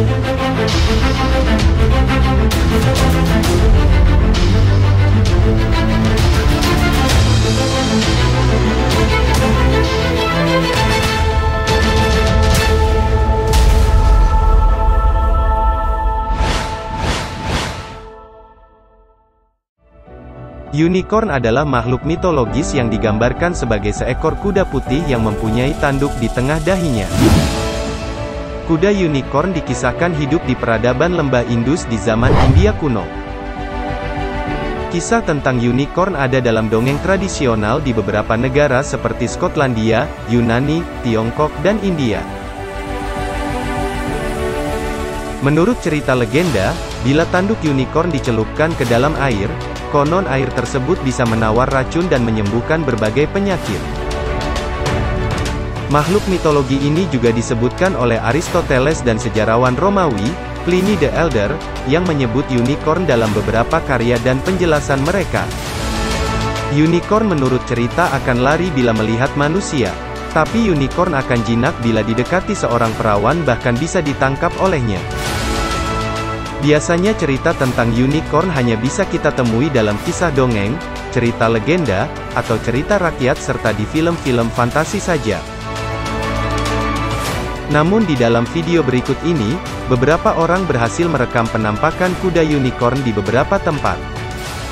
Unicorn adalah makhluk mitologis yang digambarkan sebagai seekor kuda putih yang mempunyai tanduk di tengah dahinya. Kuda unicorn dikisahkan hidup di peradaban lembah Indus di zaman India kuno. Kisah tentang unicorn ada dalam dongeng tradisional di beberapa negara seperti Skotlandia, Yunani, Tiongkok, dan India. Menurut cerita legenda, bila tanduk unicorn dicelupkan ke dalam air, konon air tersebut bisa menawar racun dan menyembuhkan berbagai penyakit. Makhluk mitologi ini juga disebutkan oleh Aristoteles dan sejarawan Romawi, Pliny the Elder, yang menyebut unicorn dalam beberapa karya dan penjelasan mereka. Unicorn menurut cerita akan lari bila melihat manusia, tapi unicorn akan jinak bila didekati seorang perawan bahkan bisa ditangkap olehnya. Biasanya cerita tentang unicorn hanya bisa kita temui dalam kisah dongeng, cerita legenda, atau cerita rakyat serta di film-film fantasi saja. Namun di dalam video berikut ini, beberapa orang berhasil merekam penampakan kuda unicorn di beberapa tempat.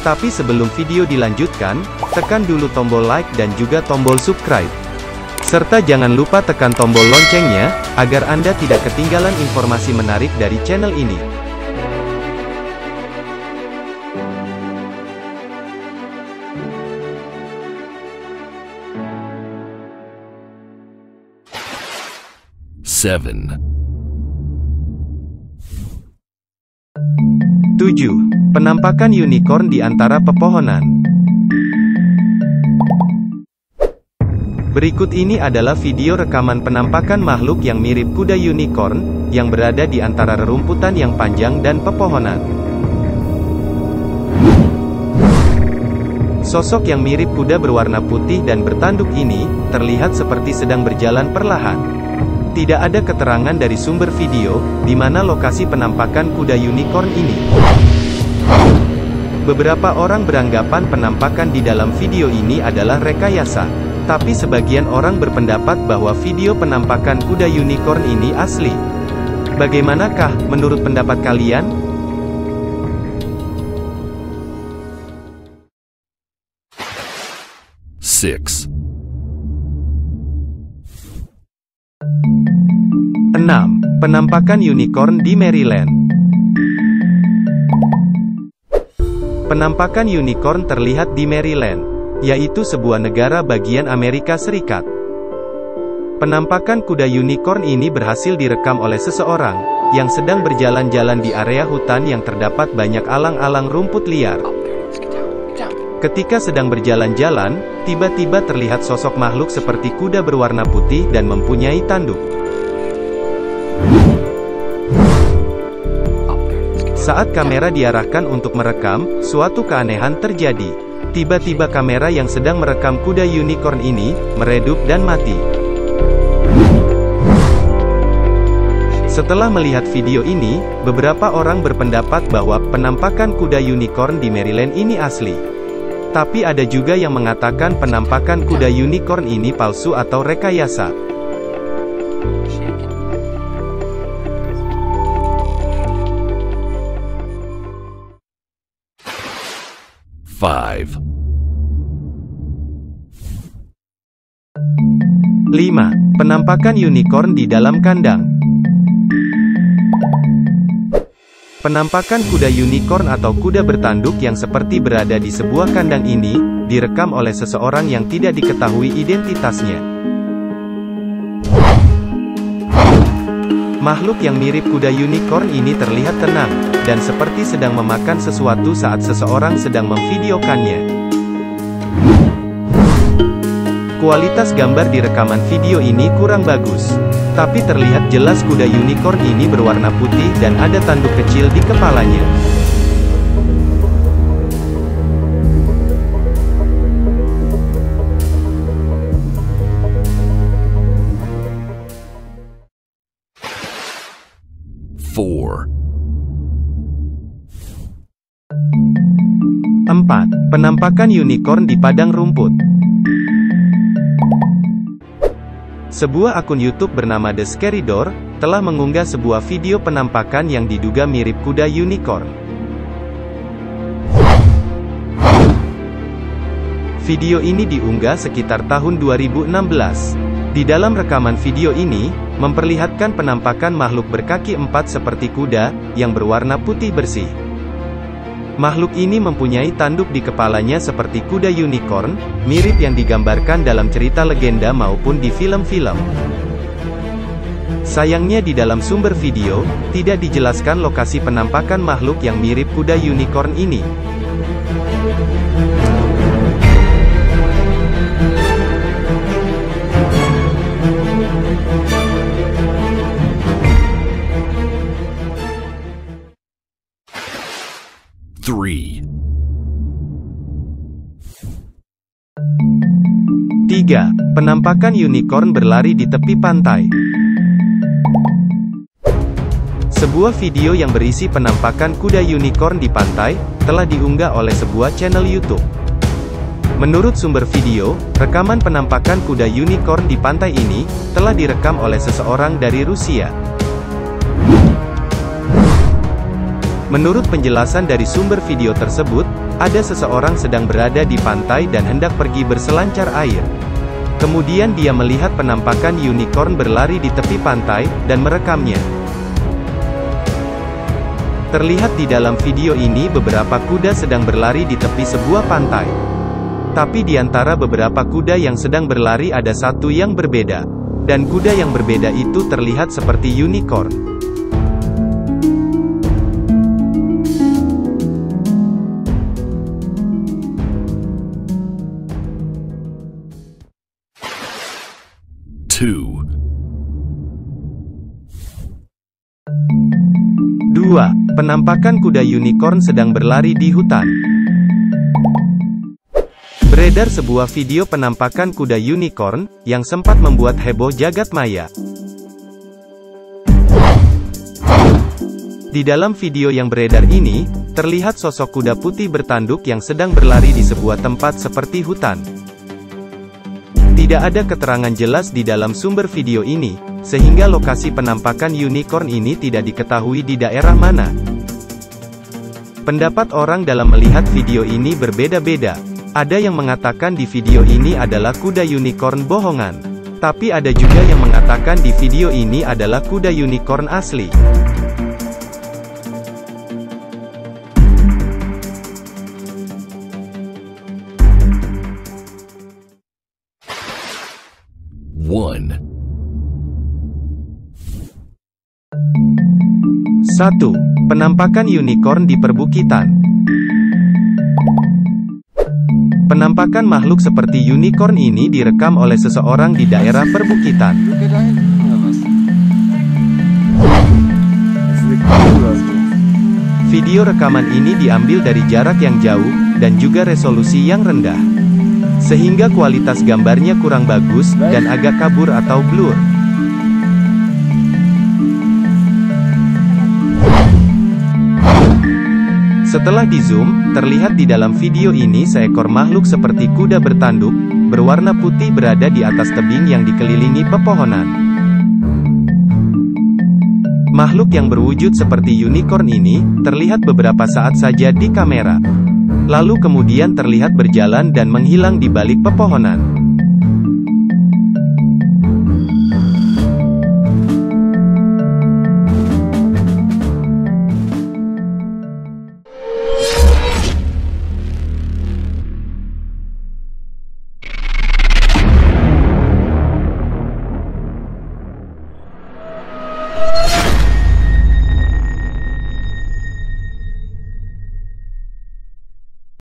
Tapi sebelum video dilanjutkan, tekan dulu tombol like dan juga tombol subscribe. Serta jangan lupa tekan tombol loncengnya, agar Anda tidak ketinggalan informasi menarik dari channel ini. Seven. 7. Penampakan unicorn di antara pepohonan. Berikut ini adalah video rekaman penampakan makhluk yang mirip kuda unicorn, yang berada di antara rerumputan yang panjang dan pepohonan. Sosok yang mirip kuda berwarna putih dan bertanduk ini, terlihat seperti sedang berjalan perlahan. Tidak ada keterangan dari sumber video, di mana lokasi penampakan kuda unicorn ini. Beberapa orang beranggapan penampakan di dalam video ini adalah rekayasa. Tapi sebagian orang berpendapat bahwa video penampakan kuda unicorn ini asli. Bagaimanakah menurut pendapat kalian? Six. 6. Penampakan unicorn di Maryland. Penampakan unicorn terlihat di Maryland, yaitu sebuah negara bagian Amerika Serikat. Penampakan kuda unicorn ini berhasil direkam oleh seseorang yang sedang berjalan-jalan di area hutan yang terdapat banyak alang-alang rumput liar. Ketika sedang berjalan-jalan, tiba-tiba terlihat sosok makhluk seperti kuda berwarna putih dan mempunyai tanduk. Saat kamera diarahkan untuk merekam, suatu keanehan terjadi. Tiba-tiba kamera yang sedang merekam kuda unicorn ini, meredup dan mati. Setelah melihat video ini, beberapa orang berpendapat bahwa penampakan kuda unicorn di Maryland ini asli. Tapi ada juga yang mengatakan penampakan kuda unicorn ini palsu atau rekayasa. Five. 5. Penampakan unicorn di dalam kandang. Penampakan kuda unicorn atau kuda bertanduk yang seperti berada di sebuah kandang ini, direkam oleh seseorang yang tidak diketahui identitasnya. Makhluk yang mirip kuda unicorn ini terlihat tenang, dan seperti sedang memakan sesuatu saat seseorang sedang memvideokannya. Kualitas gambar di rekaman video ini kurang bagus. Tapi terlihat jelas kuda unicorn ini berwarna putih dan ada tanduk kecil di kepalanya. 4. 4. Penampakan unicorn di padang rumput. Sebuah akun YouTube bernama The Scary Door telah mengunggah sebuah video penampakan yang diduga mirip kuda unicorn. Video ini diunggah sekitar tahun 2016. Di dalam rekaman video ini, memperlihatkan penampakan makhluk berkaki 4 seperti kuda, yang berwarna putih bersih. Makhluk ini mempunyai tanduk di kepalanya seperti kuda unicorn, mirip yang digambarkan dalam cerita legenda maupun di film-film. Sayangnya di dalam sumber video, tidak dijelaskan lokasi penampakan makhluk yang mirip kuda unicorn ini. Tiga. Penampakan unicorn berlari di tepi pantai. Sebuah video yang berisi penampakan kuda unicorn di pantai, telah diunggah oleh sebuah channel YouTube. Menurut sumber video, rekaman penampakan kuda unicorn di pantai ini, telah direkam oleh seseorang dari Rusia. Menurut penjelasan dari sumber video tersebut, ada seseorang sedang berada di pantai dan hendak pergi berselancar air. Kemudian dia melihat penampakan unicorn berlari di tepi pantai, dan merekamnya. Terlihat di dalam video ini beberapa kuda sedang berlari di tepi sebuah pantai. Tapi di antara beberapa kuda yang sedang berlari ada satu yang berbeda. Dan kuda yang berbeda itu terlihat seperti unicorn. Dua. Penampakan kuda unicorn sedang berlari di hutan. Beredar sebuah video penampakan kuda unicorn, yang sempat membuat heboh jagat maya. Di dalam video yang beredar ini, terlihat sosok kuda putih bertanduk yang sedang berlari di sebuah tempat seperti hutan. Tidak ada keterangan jelas di dalam sumber video ini, sehingga lokasi penampakan unicorn ini tidak diketahui di daerah mana. Pendapat orang dalam melihat video ini berbeda-beda. Ada yang mengatakan di video ini adalah kuda unicorn bohongan. Tapi ada juga yang mengatakan di video ini adalah kuda unicorn asli. Satu. Penampakan unicorn di perbukitan. Penampakan makhluk seperti unicorn ini direkam oleh seseorang di daerah perbukitan. Video rekaman ini diambil dari jarak yang jauh, dan juga resolusi yang rendah. Sehingga kualitas gambarnya kurang bagus, dan agak kabur atau blur. Setelah di-zoom, terlihat di dalam video ini seekor makhluk seperti kuda bertanduk, berwarna putih berada di atas tebing yang dikelilingi pepohonan. Makhluk yang berwujud seperti unicorn ini, terlihat beberapa saat saja di kamera. Lalu kemudian terlihat berjalan dan menghilang di balik pepohonan.